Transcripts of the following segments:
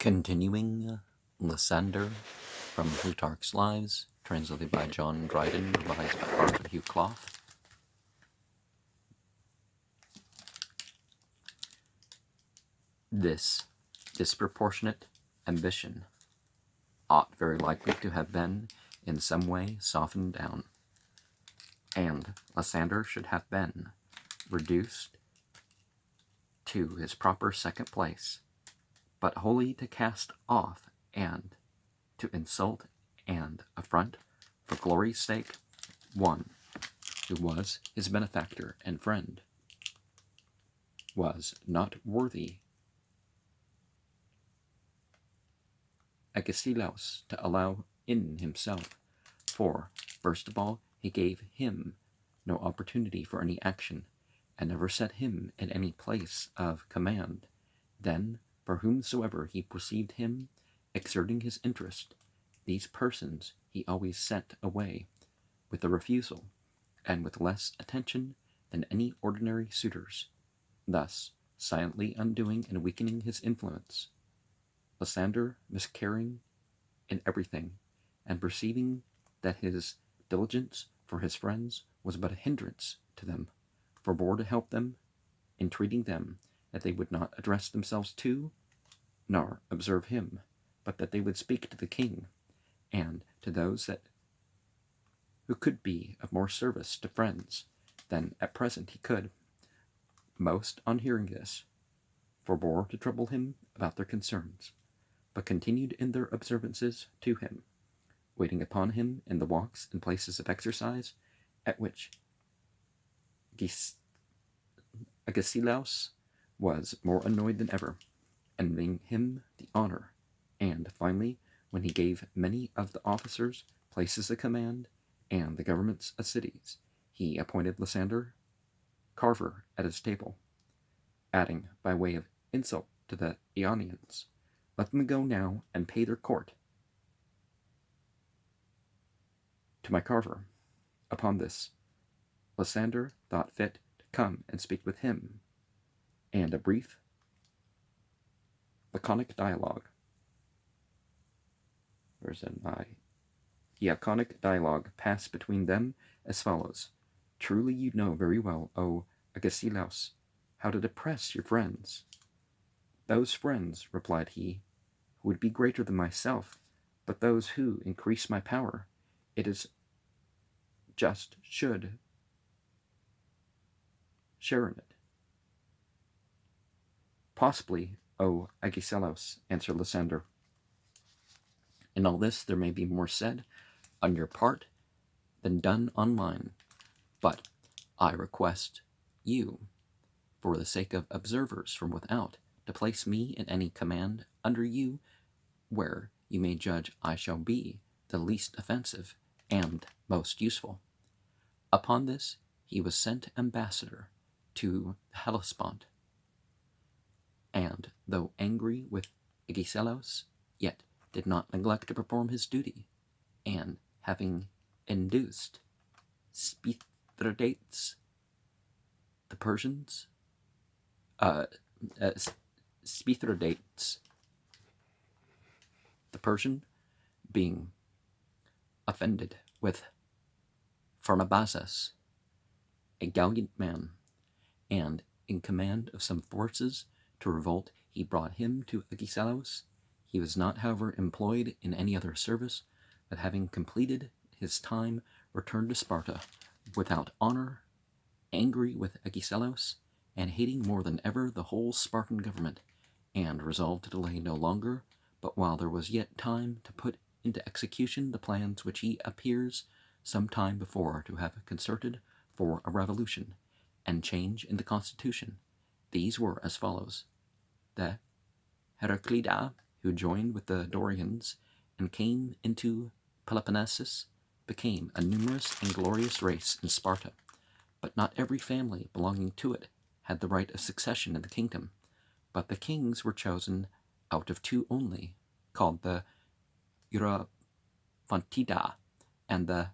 Continuing Lysander from Plutarch's Lives, translated by John Dryden, revised by Arthur Hugh Clough. This disproportionate ambition ought very likely to have been in some way softened down, and Lysander should have been reduced to his proper second place, but wholly to cast off and to insult and affront, for glory's sake, one who was his benefactor and friend, was not worthy Agesilaus to allow in himself, for, first of all, he gave him no opportunity for any action, and never set him in any place of command. Then, for whomsoever he perceived him exerting his interest, these persons he always sent away with a refusal, and with less attention than any ordinary suitors, thus silently undoing and weakening his influence. Lysander, miscarrying in everything, and perceiving that his diligence for his friends was but a hindrance to them, forbore to help them, entreating them that they would not address themselves to, nor observe him, but that they would speak to the king, and to those who could be of more service to friends than at present he could. Most, on hearing this, forbore to trouble him about their concerns, but continued in their observances to him, waiting upon him in the walks and places of exercise, at which Agesilaus was more annoyed than ever, envying him the honor, and finally, when he gave many of the officers places of command and the governments of cities, he appointed Lysander carver at his table, adding, by way of insult to the Ionians, "Let them go now and pay their court to my carver." Upon this, Lysander thought fit to come and speak with him, and a brief, laconic dialogue passed between them as follows: "Truly you know very well, O Agesilaus, how to depress your friends." "Those friends," replied he, "who would be greater than myself, but those who increase my power, it is just should share in it." "Possibly, O Agesilaus," answered Lysander. "In all this there may be more said on your part than done on mine, but I request you, for the sake of observers from without, to place me in any command under you where you may judge I shall be the least offensive and most useful." Upon this he was sent ambassador to the Hellespont, and though angry with Agesilaus, yet did not neglect to perform his duty, and having induced Spithridates, the Persians, the Persian, being offended with Pharnabazas, a gallant man, and in command of some forces to revolt, he brought him to Agesilaus. He was not, however, employed in any other service, but having completed his time, returned to Sparta without honor, angry with Agesilaus, and hating more than ever the whole Spartan government, and resolved to delay no longer, but while there was yet time to put into execution the plans which he appears some time before to have concerted for a revolution and change in the constitution. These were as follows: the Heraclida, who joined with the Dorians and came into Peloponnesus, became a numerous and glorious race in Sparta, but not every family belonging to it had the right of succession in the kingdom, but the kings were chosen out of two only, called the Europhontida and the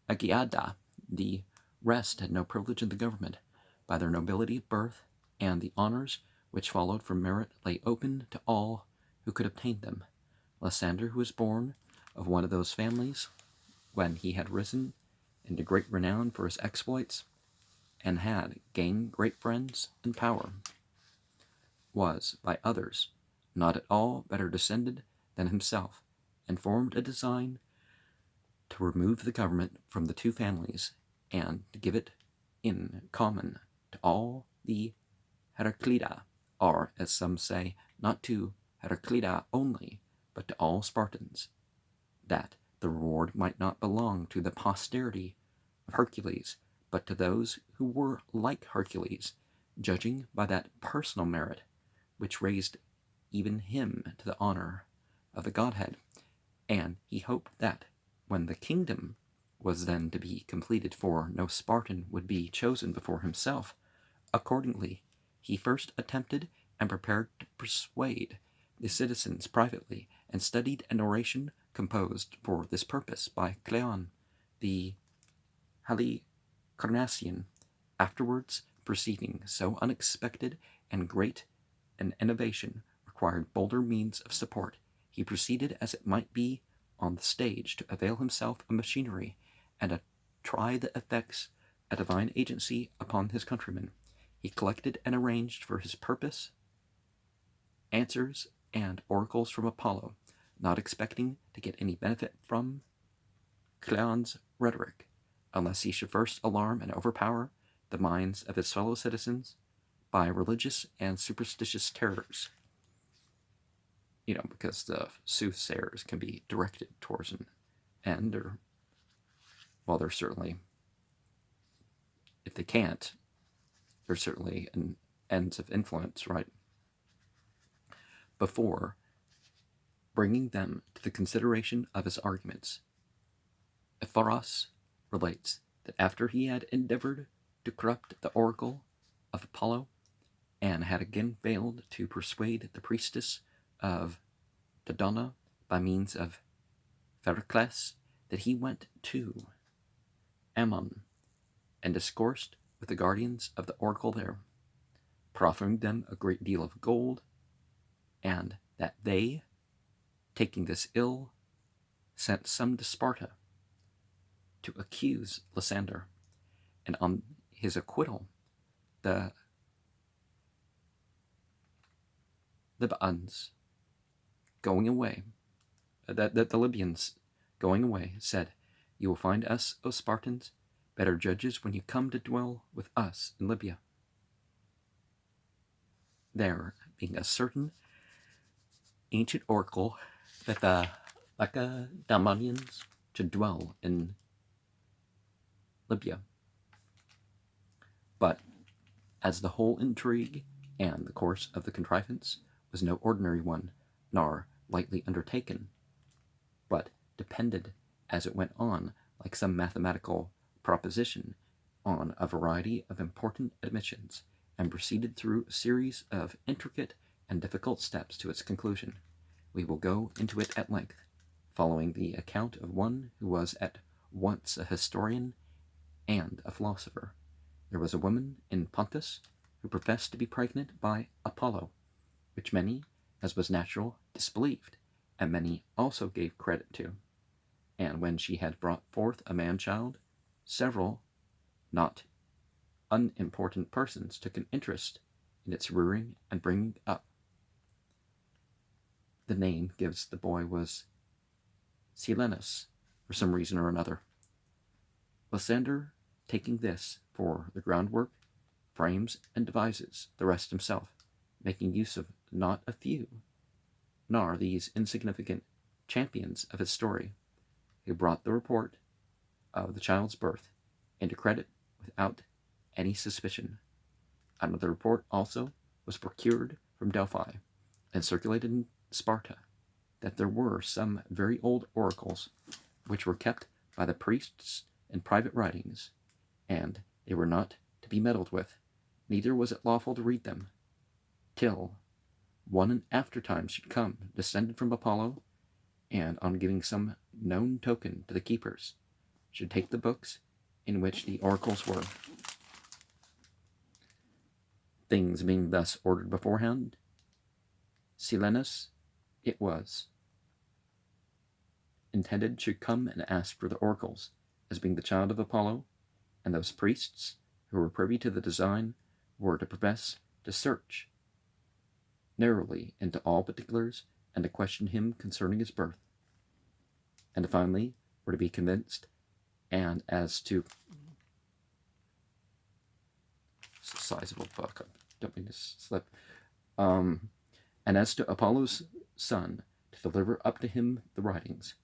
Agiada. The rest had no privilege in the government. By their nobility of birth, and the honors which followed from merit lay open to all who could obtain them. Lysander, who was born of one of those families when he had risen into great renown for his exploits, and had gained great friends and power, was by others not at all better descended than himself, and formed a design to remove the government from the two families, and to give it in common to all the Heraclida, or, as some say, not to Heraclida only, but to all Spartans, that the reward might not belong to the posterity of Hercules, but to those who were like Hercules, judging by that personal merit which raised even him to the honor of the godhead. And he hoped that, when the kingdom was then to be completed, for no Spartan would be chosen before himself, accordingly he first attempted and prepared to persuade the citizens privately, and studied an oration composed for this purpose by Cleon, the Halicarnassian. Afterwards, perceiving so unexpected and great an innovation required bolder means of support, he proceeded as it might be on the stage to avail himself of machinery, and to try the effects of divine agency upon his countrymen. He collected and arranged for his purpose answers and oracles from Apollo, not expecting to get any benefit from Cleon's rhetoric, unless he should first alarm and overpower the minds of his fellow citizens by religious and superstitious terrors. Because the soothsayers can be directed towards an end, or, well, there's certainly, if they can't, there's certainly an ends of influence, right? Before bringing them to the consideration of his arguments, Ephorus relates that after he had endeavored to corrupt the oracle of Apollo, and had again failed to persuade the priestess of Dodona by means of Pericles, that he went to Ammon and discoursed with the guardians of the oracle there, proffering them a great deal of gold, and that they, taking this ill, sent some to Sparta to accuse Lysander, and on his acquittal, the Libyans going away, the Libyans going away, said, "You will find us, O Spartans, better judges when you come to dwell with us in Libya." There being a certain ancient oracle that the Lacedaemonians should dwell in Libya. But as the whole intrigue and the course of the contrivance was no ordinary one, nor lightly undertaken, but depended, as it went on, like some mathematical proposition, on a variety of important admissions, and proceeded through a series of intricate and difficult steps to its conclusion, we will go into it at length, following the account of one who was at once a historian and a philosopher. There was a woman in Pontus who professed to be pregnant by Apollo, which many, as was natural, disbelieved, and many also gave credit to. And when she had brought forth a man-child, several not unimportant persons took an interest in its rearing and bringing up. The name gives the boy was Silenus, for some reason or another. Lysander, taking this for the groundwork, frames and devises the rest himself, making use of not a few, nor these insignificant champions of his story, who brought the report of the child's birth into credit without any suspicion. Another report also was procured from Delphi and circulated in Sparta, that there were some very old oracles which were kept by the priests in private writings, and they were not to be meddled with, neither was it lawful to read them, till one in after times should come, descended from Apollo, and on giving some known token to the keepers, should take the books in which the oracles were. Things being thus ordered beforehand, Silenus it was intended should come and ask for the oracles, as being the child of Apollo, and those priests who were privy to the design were to profess to search narrowly into all particulars and to question him concerning his birth, and finally were to be convinced and as to it's a sizable book, I don't mean to slip, and as to Apollo's son, to deliver up to him the writings.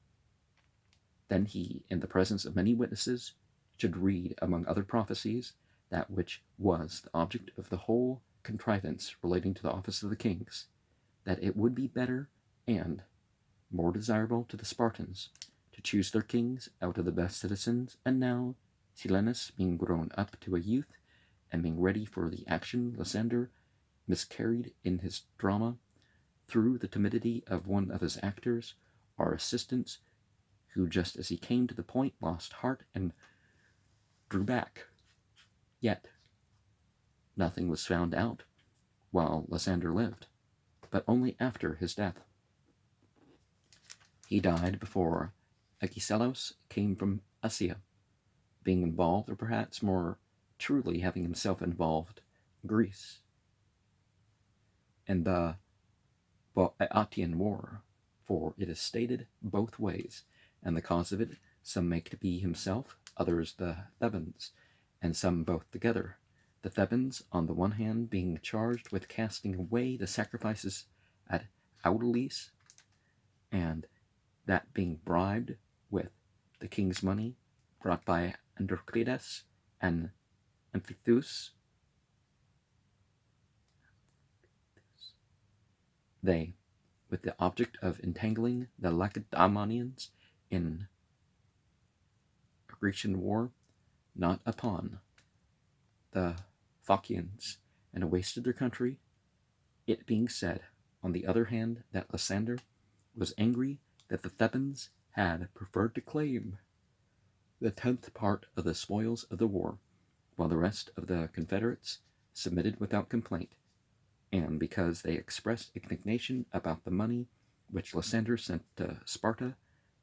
Then he, in the presence of many witnesses, should read, among other prophecies, that which was the object of the whole contrivance relating to the office of the kings, that it would be better and more desirable to the Spartans to choose their kings out of the best citizens. And now, Silenus being grown up to a youth, and being ready for the action, Lysander miscarried in his drama through the timidity of one of his actors, our assistants, who just as he came to the point lost heart and drew back. Yet nothing was found out while Lysander lived, but only after his death. He died before Agesilaus came from Asia, being involved, or perhaps more truly having himself involved, Greece in the Boeotian War, for it is stated both ways, and the cause of it some make to be himself, others the Thebans, and some both together. The Thebans, on the one hand, being charged with casting away the sacrifices at Audalis, and that being bribed with the king's money brought by Androclides and Amphithus, they, with the object of entangling the Lacedaemonians in a Grecian war, not upon the Phocians, and wasted their country. It being said, on the other hand, that Lysander was angry that the Thebans had preferred to claim the 10th part of the spoils of the war, while the rest of the confederates submitted without complaint, and because they expressed indignation about the money which Lysander sent to Sparta,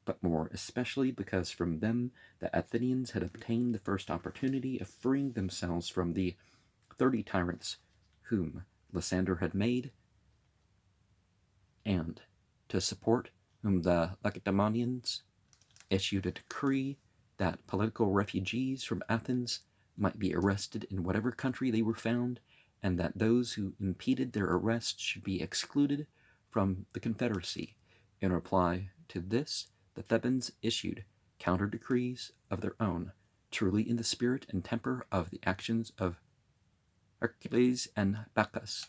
but more especially because from them the Athenians had obtained the first opportunity of freeing themselves from the 30 tyrants whom Lysander had made, and to support whom the Lacedaemonians issued a decree that political refugees from Athens might be arrested in whatever country they were found, and that those who impeded their arrest should be excluded from the confederacy. In reply to this, the Thebans issued counter decrees of their own, truly in the spirit and temper of the actions of Hercules and Bacchus,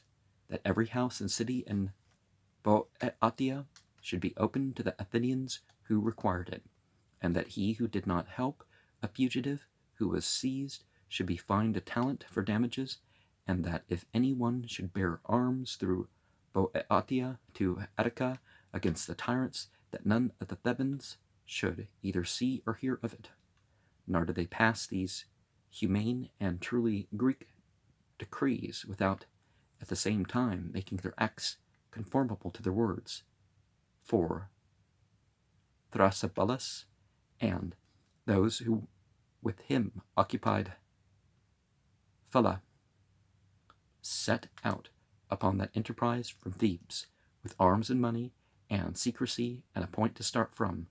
that every house and city in Boeotia should be open to the Athenians who required it, and that he who did not help a fugitive who was seized should be fined a talent for damages, and that if any one should bear arms through Boeotia to Attica against the tyrants, that none of the Thebans should either see or hear of it. Nor did they pass these humane and truly Greek decrees without at the same time making their acts conformable to their words. For Thrasybulus and those who with him occupied Phila set out upon that enterprise from Thebes with arms and money and secrecy and a point to start from,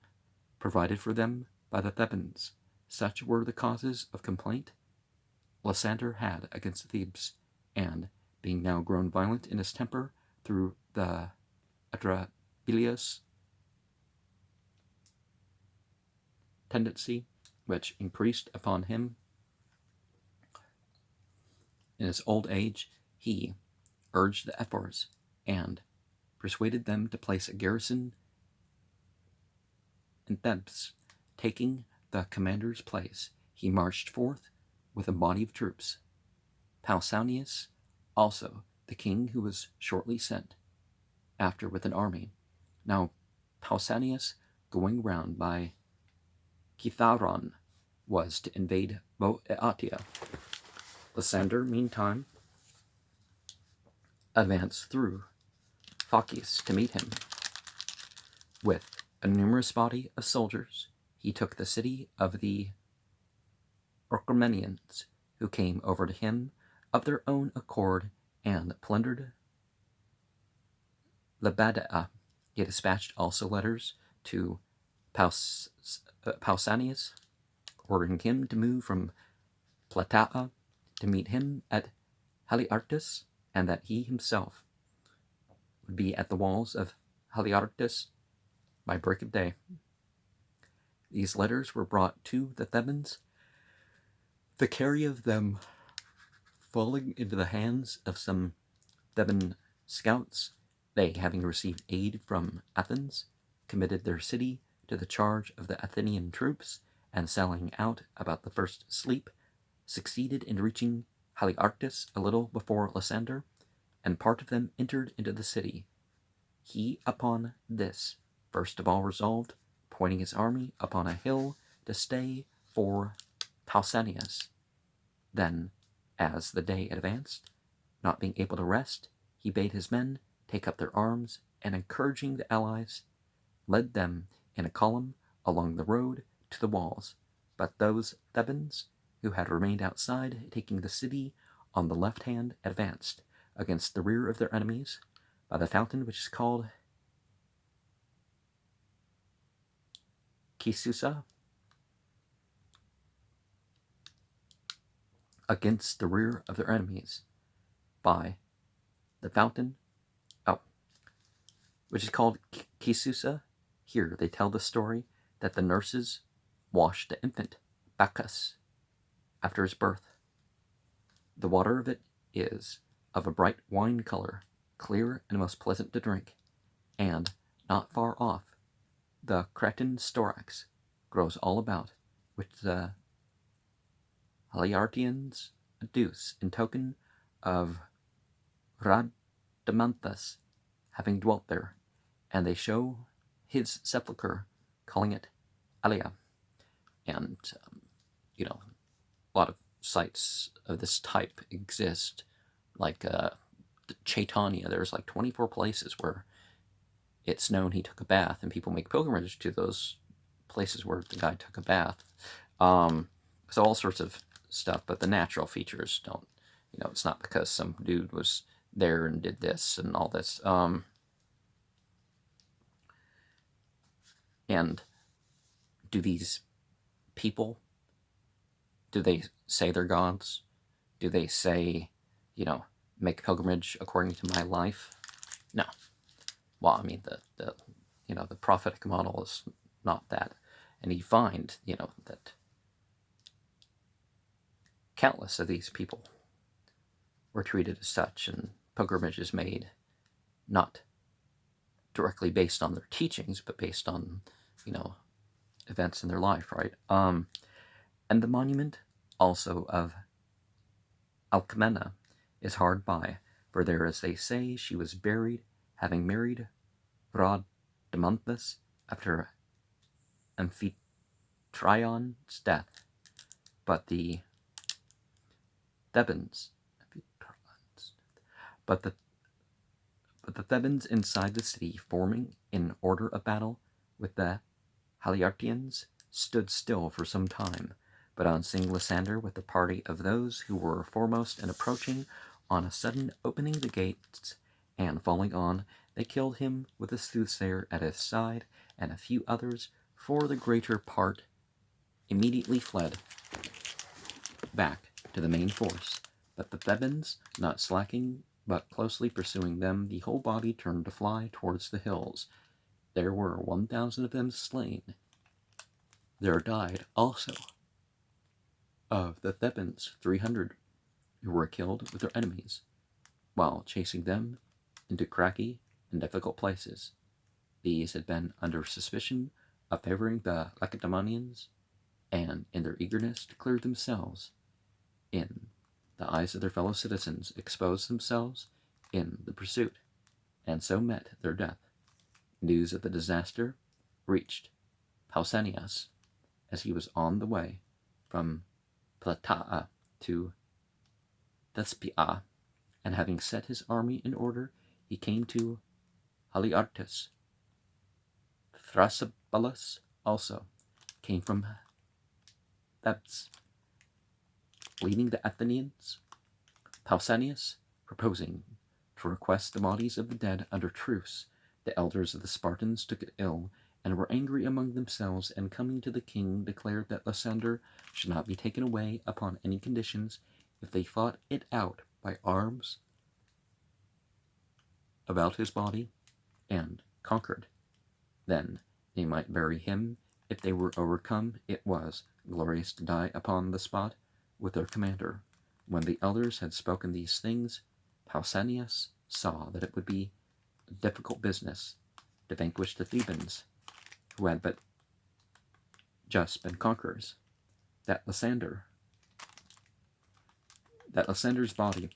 provided for them by the Thebans. Such were the causes of complaint Lysander had against Thebes, and being now grown violent in his temper through the atrabilious tendency which increased upon him in his old age, he urged the ephors and persuaded them to place a garrison in Thebes. Taking the commander's place, he marched forth with a body of troops. Pausanias also, the king who was shortly sent after with an army. Now Pausanias, going round by Kithaeron, was to invade Boeotia. Lysander, meantime, advanced through Phocis to meet him, With a numerous body of soldiers, he took the city of the Orchomenians, who came over to him of their own accord and plundered Lebadea. He dispatched also letters to Pausanias, ordering him to move from Plataea to meet him at Haliartus, and that he himself would be at the walls of Haliartus by break of day. These letters were brought to the Thebans, the carry of them falling into the hands of some Theban scouts. They, having received aid from Athens, committed their city to the charge of the Athenian troops, and sailing out about the first sleep, succeeded in reaching Haliartus a little before Lysander, and part of them entered into the city. He upon this first of all resolved, pointing his army upon a hill, to stay for Pausanias. Then, as the day advanced, not being able to rest, he bade his men take up their arms, and encouraging the allies, led them in a column along the road to the walls. But those Thebans who had remained outside, taking the city on the left hand, advanced against the rear of their enemies by the fountain which is called Kisusa, against the rear of their enemies by the fountain, which is called Kisusa. Here they tell the story that the nurses washed the infant Bacchus after his birth. The water of it is of a bright wine color, clear and most pleasant to drink, and not far off the Cretan storax grows all about, which the Haliartians adduce in token of Rhadamanthus having dwelt there, and they show his sepulchre, calling it Alia. And, a lot of sites of this type exist, like Chaitanya. There's like 24 places where it's known he took a bath, and people make pilgrimage to those places where the guy took a bath. So all sorts of stuff, but the natural features don't, it's not because some dude was there and did this and all this. And do these people, do they say they're gods? Do they say, make pilgrimage according to my life? No. Well, I mean, the prophetic model is not that. And you find, that countless of these people were treated as such, and pilgrimages made not directly based on their teachings, but based on, events in their life, right? And the monument also of Alcmena is hard by, for there, as they say, she was buried, having married Rhadamanthus after Amphitrion's death. But the Thebans, but the Thebans inside the city, forming in order of battle with the Haliartians, stood still for some time. But on seeing Lysander with the party of those who were foremost and approaching, on a sudden opening the gates and falling on, they killed him with a soothsayer at his side, and a few others, for the greater part, immediately fled back to the main force. But the Thebans, not slacking, but closely pursuing them, the whole body turned to fly towards the hills. There were 1,000 of them slain. There died also of the Thebans 300 who were killed with their enemies, while chasing them into craggy and difficult places. These had been under suspicion of favoring the Lacedaemonians, and in their eagerness to clear themselves in the eyes of their fellow citizens, exposed themselves in the pursuit, and so met their death. News of the disaster reached Pausanias as he was on the way from Plataea to Thespia, and having set his army in order, he came to Haliartus. Thrasybulus also came from Thebes, leading the Athenians. Pausanias, proposing to request the bodies of the dead under truce, the elders of the Spartans took it ill, and were angry among themselves, and coming to the king declared that Lysander should not be taken away upon any conditions if they fought it out by arms about his body and conquered. Then they might bury him. If they were overcome, it was glorious to die upon the spot with their commander. When the elders had spoken these things, Pausanias saw that it would be a difficult business to vanquish the Thebans, who had but just been conquerors, that Lysander's body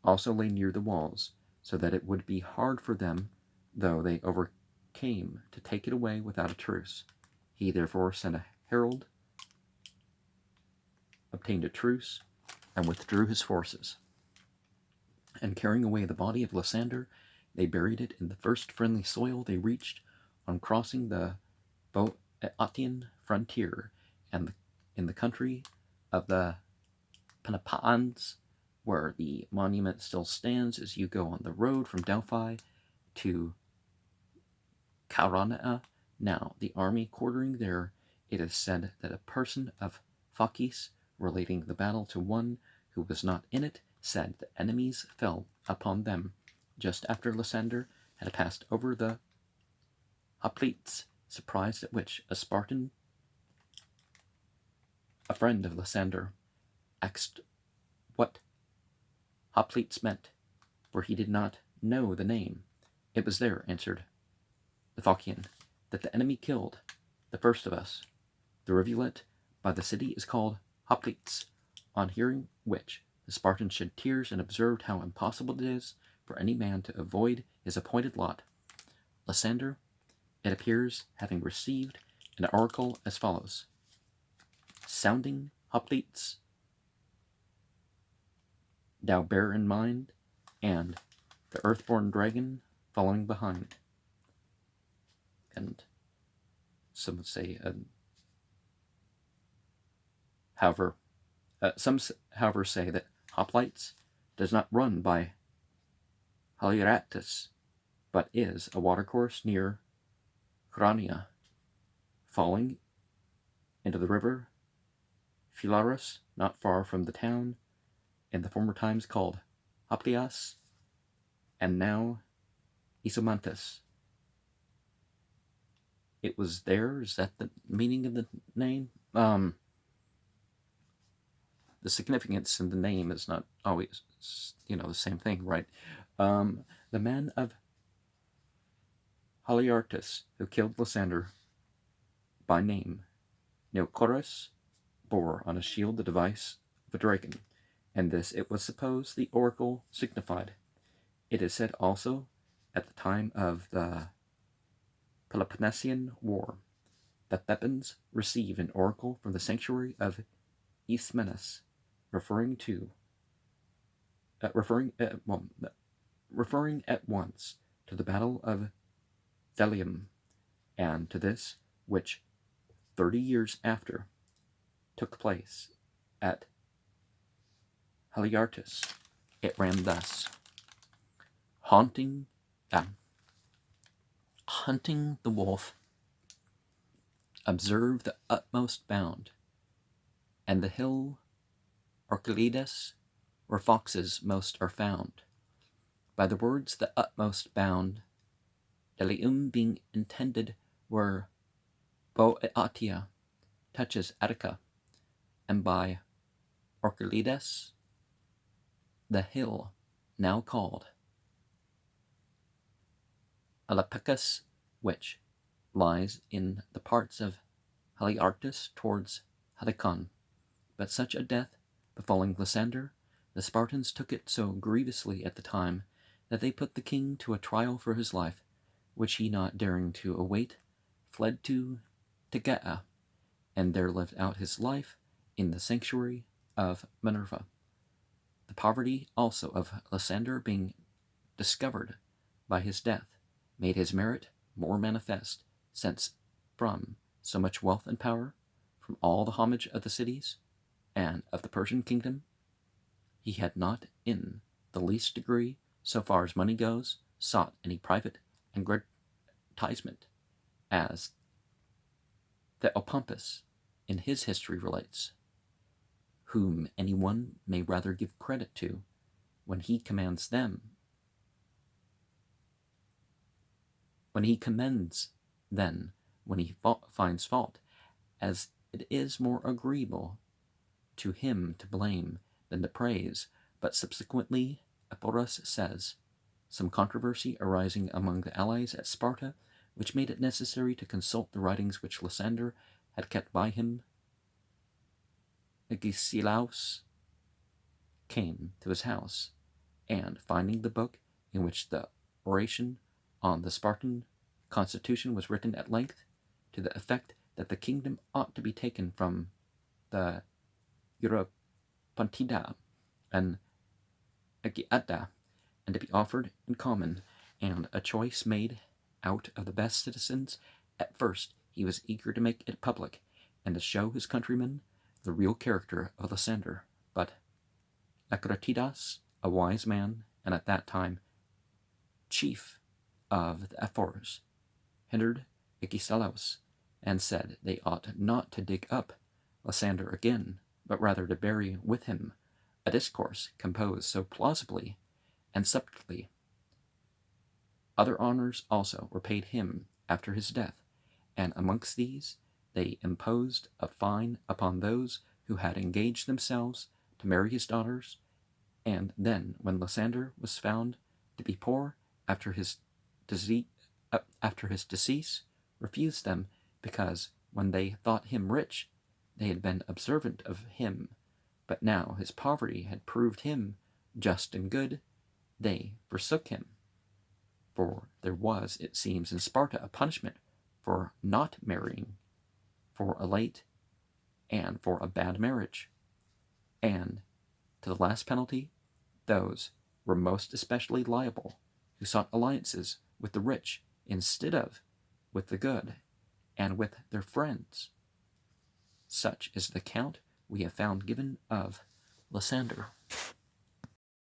also lay near the walls, so that it would be hard for them, though they overcame, to take it away without a truce. He therefore sent a herald, obtained a truce, and withdrew his forces. And carrying away the body of Lysander, they buried it in the first friendly soil they reached on crossing the Boeotian frontier, and in the country of the Peloponnese, where the monument still stands as you go on the road from Delphi to Chaeronea. Now, the army quartering there, it is said that a person of Phocis, relating the battle to one who was not in it, said the enemies fell upon them just after Lysander had passed over the hoplites, surprised at which a Spartan, a friend of Lysander, asked what hoplites meant, for he did not know the name. It was there, answered the Phocian, that the enemy killed the first of us. The rivulet by the city is called hoplites, on hearing which the Spartans shed tears and observed how impossible it is for any man to avoid his appointed lot. Lysander, it appears, having received an oracle as follows: sounding hoplites, thou bear in mind, and the earthborn dragon following behind. And some would say, some however say that hoplites does not run by Haliartus, but is a watercourse near Chaeronea, falling into the river Philarus, not far from the town, in the former times called Hoplias, and now Isomantus. It was there. Is that the meaning of the name? The significance in the name is not always, the same thing, right? The man of Haliartus, who killed Lysander by name, Neocorus, bore on a shield the device of a dragon, and this it was supposed the oracle signified. It is said also, at the time of the Peloponnesian War, that Thebans received an oracle from the sanctuary of Ismenus, referring at once to the battle of Delium, and to this which 30 years after took place at Haliartus. It ran thus: hunting the wolf, observe the utmost bound, and the hill Orchilides, where foxes most are found. By the words the utmost bound, Delium being intended where Boeotia touches Attica, and by Orchilides, the hill now called Alapecus, which lies in the parts of Haliartus towards Helicon. But such a death befalling Lysander, the Spartans took it so grievously at the time that they put the king to a trial for his life, which he, not daring to await, fled to Tegea, and there lived out his life in the sanctuary of Minerva. The poverty also of Lysander being discovered by his death made his merit more manifest, since from so much wealth and power, from all the homage of the cities and of the Persian kingdom, he had not in the least degree, so far as money goes, sought any private aggrandizement, as Theopompus in his history relates, whom any one may rather give credit to when he commends then when he finds fault, as it is more agreeable to him to blame than to praise. But subsequently Ephorus says, some controversy arising among the allies at Sparta, which made it necessary to consult the writings which Lysander had kept by him, Agesilaus came to his house, and finding the book in which the oration on the Spartan constitution was written at length, to the effect that the kingdom ought to be taken from the Europontida and Agiata, and to be offered in common, and a choice made out of the best citizens, at first he was eager to make it public, and to show his countrymen the real character of Lysander. But Lacratidas, a wise man, and at that time chief of the Ephors, hindered Agesilaus, and said they ought not to dig up Lysander again, but rather to bury with him a discourse composed so plausibly and subtly. Other honors also were paid him after his death, and amongst these they imposed a fine upon those who had engaged themselves to marry his daughters, and then when Lysander was found to be poor after his decease, refused them, because when they thought him rich, they had been observant of him, but now his poverty had proved him just and good, they forsook him. For there was, it seems, in Sparta a punishment for not marrying, for a late and for a bad marriage. And to the last penalty, those were most especially liable who sought alliances with the rich instead of with the good and with their friends. Such is the account we have found given of Lysander.